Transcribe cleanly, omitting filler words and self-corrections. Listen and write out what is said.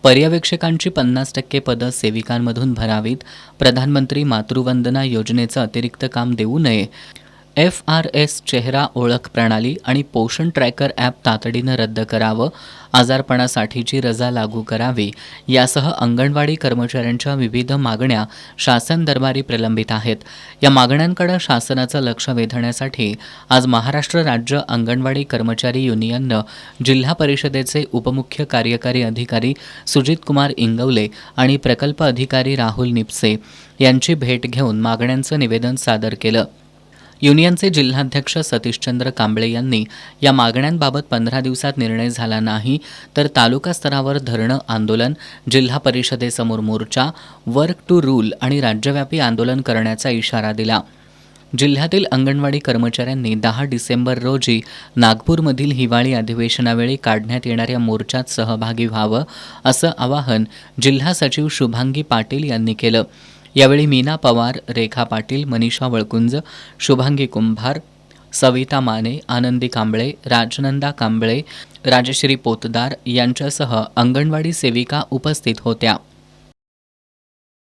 पर्यवेक्षकांची 50% पदं सेविकांमधून भरावीत. प्रधानमंत्री मातृवंदना योजनेचं अतिरिक्त काम देऊ नये. FRS चेहरा ओळख प्रणाली आणि पोषण ट्रॅकर ॲप तातडीनं रद्द करावं. आजारपणासाठीची रजा लागू करावी यासह अंगणवाडी कर्मचाऱ्यांच्या विविध मागण्या शासन दरबारी प्रलंबित आहेत. या मागण्यांकडे शासनाचं लक्ष वेधण्यासाठी आज महाराष्ट्र राज्य अंगणवाडी कर्मचारी युनियननं जिल्हा परिषदेचे उपमुख्य कार्यकारी अधिकारी सुजित कुमार इंगवले आणि प्रकल्प अधिकारी राहुल निपसे यांची भेट घेऊन मागण्यांचं निवेदन सादर केलं. युनियनचे जिल्हाध्यक्ष सतीशचंद्र कांबळे यांनी या मागण्यांबाबत 15 दिवसात निर्णय झाला नाही तर तालुका स्तरावर धरणं आंदोलन, जिल्हा परिषदेसमोर मोर्चा, वर्क टू रूल आणि राज्यव्यापी आंदोलन करण्याचा इशारा दिला. जिल्ह्यातील अंगणवाडी कर्मचाऱ्यांनी 10 डिसेंबर रोजी नागपूरमधील हिवाळी अधिवेशनावेळी काढण्यात येणाऱ्या मोर्चात सहभागी व्हावं असं आवाहन जिल्हा सचिव शुभांगी पाटील यांनी केलं. यावेळी मीना पवार, रेखा पाटील, मनीषा वळकुंज, शुभांगी कुंभार, सविता माने, आनंदी कांबळे, राजनंदा कांबळे, राजश्री पोतदार यांच्यासह अंगणवाडी सेविका उपस्थित होत्या.